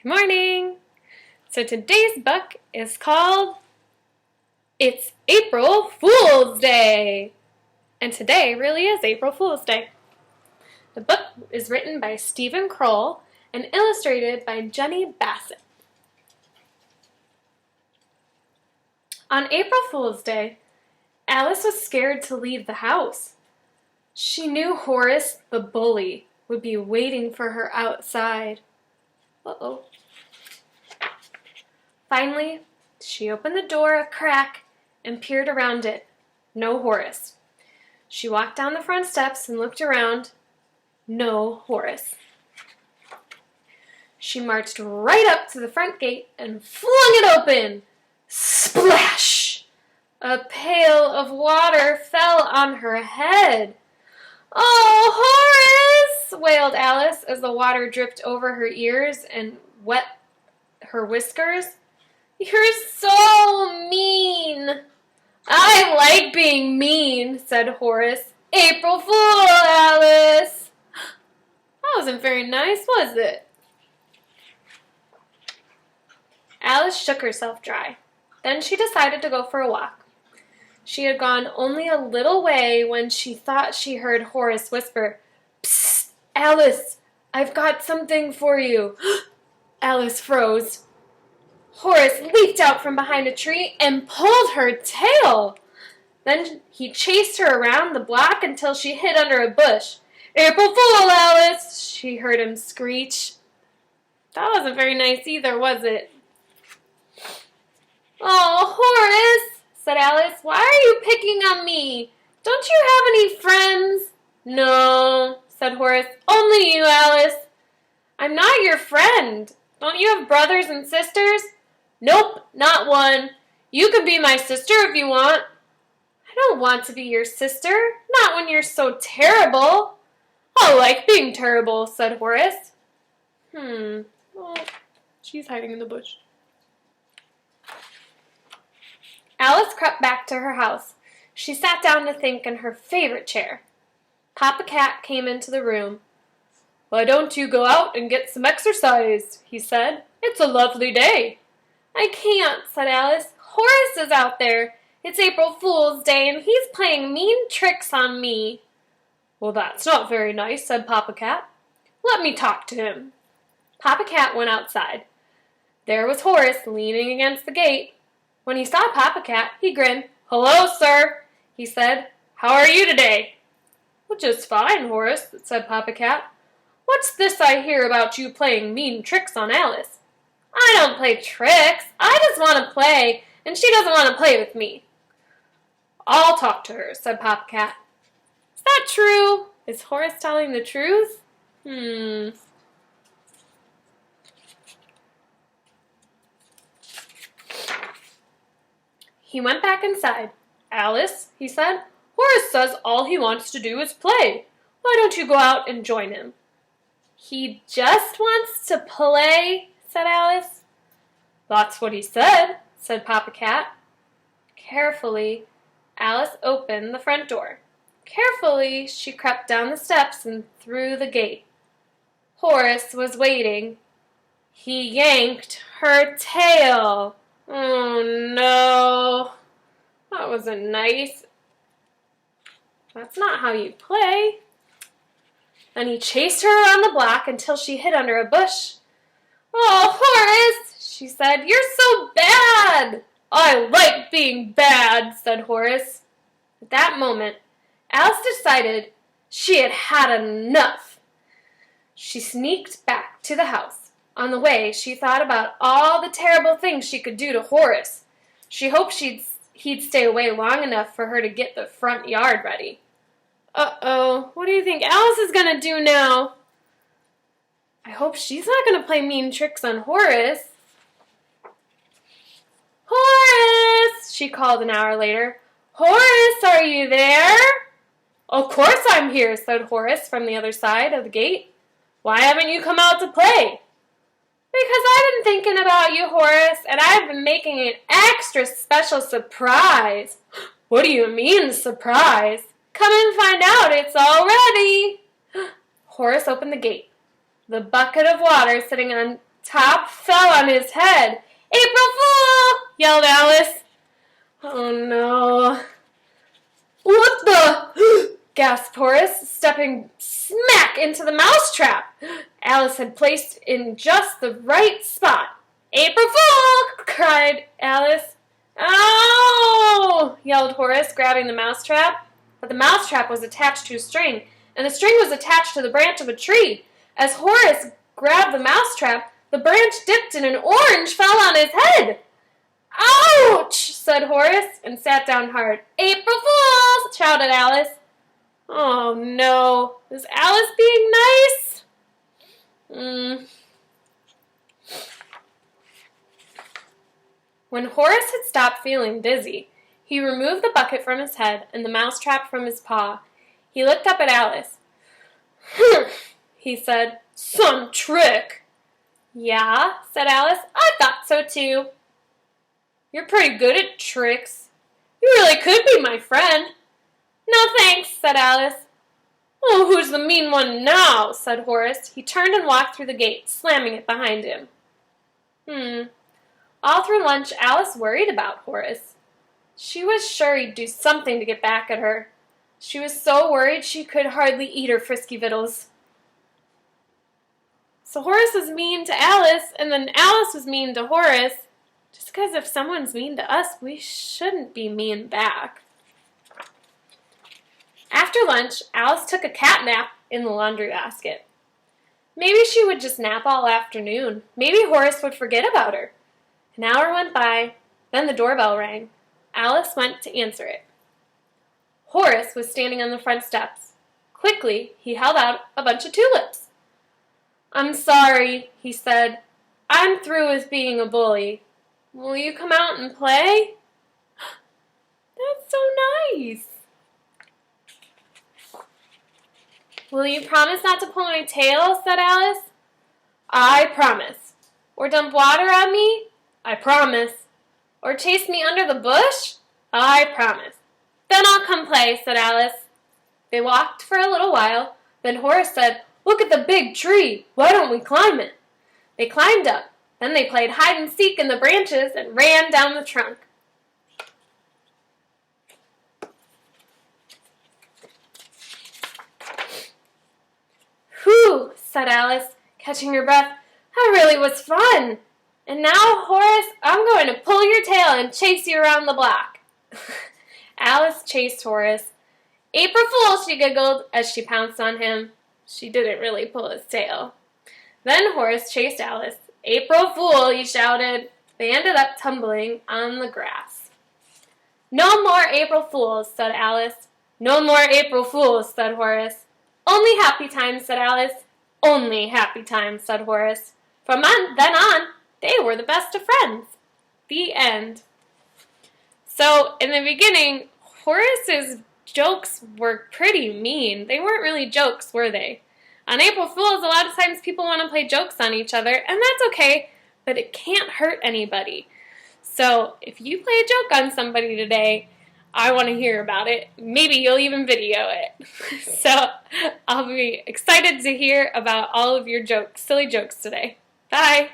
Good morning! So today's book is called It's April Fool's Day! And today really is April Fool's Day. The book is written by Kroll and illustrated by Jeni Bassett. On April Fool's Day, Alice was scared to leave the house. She knew Horace, the bully, would be waiting for her outside. Uh-oh. Finally, she opened the door a crack and peered around it. No Horace. She walked down the front steps and looked around. No Horace. She marched right up to the front gate and flung it open. Splash! A pail of water fell on her head. "Oh, Horace!" wailed Alice as the water dripped over her ears and wet her whiskers. "You're so mean." "I like being mean," said Horace. "April Fool, Alice." That wasn't very nice, was it? Alice shook herself dry. Then she decided to go for a walk. She had gone only a little way when she thought she heard Horace whisper, "Psst, Alice, I've got something for you." Alice froze. Horace leaped out from behind a tree and pulled her tail. Then he chased her around the block until she hid under a bush. "April Fool, Alice!" she heard him screech. That wasn't very nice either, was it? "Oh, Horace," said Alice, "why are you picking on me? Don't you have any friends?" "No," said Horace, "only you, Alice." "I'm not your friend. Don't you have brothers and sisters?" "Nope, not one. You could be my sister if you want." "I don't want to be your sister, not when you're so terrible." "I like being terrible," said Horace. Oh, she's hiding in the bush. Alice crept back to her house. She sat down to think in her favorite chair. Papa Cat came into the room. "Why don't you go out and get some exercise?" he said. "It's a lovely day." "I can't," said Alice. "Horace is out there. It's April Fool's Day, and he's playing mean tricks on me." "Well, that's not very nice," said Papa Cat. "Let me talk to him." Papa Cat went outside. There was Horace leaning against the gate. When he saw Papa Cat, he grinned. "Hello, sir," he said. "How are you today?" "Well, just fine, Horace," said Papa Cat. "What's this I hear about you playing mean tricks on Alice?" "I don't play tricks. I just want to play, and she doesn't want to play with me." "I'll talk to her," said Papa Cat. "Is that true? Is Horace telling the truth?" He went back inside. "Alice," he said, "Horace says all he wants to do is play. Why don't you go out and join him?" "He just wants to play," said Alice. "That's what he said," said Papa Cat. Carefully, Alice opened the front door. Carefully, she crept down the steps and through the gate. Horace was waiting. He yanked her tail. Oh no, that wasn't nice. That's not how you play. Then he chased her around the block until she hid under a bush. "Oh, Horace," she said, "you're so bad." "I like being bad," said Horace. At that moment, Alice decided she had had enough. She sneaked back to the house. On the way, she thought about all the terrible things she could do to Horace. She hoped he'd stay away long enough for her to get the front yard ready. Uh-oh, what do you think Alice is going to do now? I hope she's not going to play mean tricks on Horace. "Horace!" she called an hour later. "Horace, are you there?" "Of course I'm here," said Horace from the other side of the gate. "Why haven't you come out to play?" "Because I've been thinking about you, Horace, and I've been making an extra special surprise." "What do you mean, surprise?" "Come and find out. It's all ready." Horace opened the gate. The bucket of water sitting on top fell on his head. April Fool! Yelled Alice. Oh no. What the? Gasped Horace, stepping smack into the mousetrap Alice had placed in just the right spot. April Fool! Cried Alice. Oh! Yelled Horace, grabbing the mousetrap. But the mousetrap was attached to a string, and the string was attached to the branch of a tree. As Horace grabbed the mousetrap, the branch dipped and an orange fell on his head. Ouch! Said Horace, and sat down hard. April Fools! Shouted Alice. Oh no, is Alice being nice? When Horace had stopped feeling dizzy, he removed the bucket from his head and the mousetrap from his paw. He looked up at Alice. Humph, he said. Some trick. Yeah, said Alice. I thought so too. You're pretty good at tricks. You really could be my friend. No thanks, said Alice. Oh, who's the mean one now? Said Horace. He turned and walked through the gate, slamming it behind him. All through lunch, Alice worried about Horace. She was sure he'd do something to get back at her. She was so worried she could hardly eat her frisky victuals. So Horace was mean to Alice, and then Alice was mean to Horace. Just because if someone's mean to us, we shouldn't be mean back. After lunch, Alice took a cat nap in the laundry basket. Maybe she would just nap all afternoon. Maybe Horace would forget about her. An hour went by, then the doorbell rang. Alice went to answer it. Horace was standing on the front steps. Quickly, he held out a bunch of tulips. I'm sorry, he said. I'm through with being a bully. Will you come out and play? That's so nice. Will you promise not to pull my tail? Said Alice. I promise. Or dump water on me? I promise. Or chase me under the bush? I promise. Then I'll come play, said Alice. They walked for a little while. Then Horace said, Look at the big tree. Why don't we climb it? They climbed up. Then they played hide and seek in the branches and ran down the trunk. Whew, said Alice, catching her breath. That really was fun. And now, Horace, I'm going to pull your tail and chase you around the block. Alice chased Horace. April Fool, she giggled as she pounced on him. She didn't really pull his tail. Then Horace chased Alice. April Fool, he shouted. They ended up tumbling on the grass. No more April Fools, said Alice. No more April Fools, said Horace. Only happy times, said Alice. Only happy times, said Horace. From then on, they were the best of friends. The end. So, in the beginning, Horace's jokes were pretty mean. They weren't really jokes, were they? On April Fools, a lot of times people want to play jokes on each other, and that's okay, but it can't hurt anybody. So, if you play a joke on somebody today, I want to hear about it. Maybe you'll even video it. So, I'll be excited to hear about all of your jokes, silly jokes today. Bye!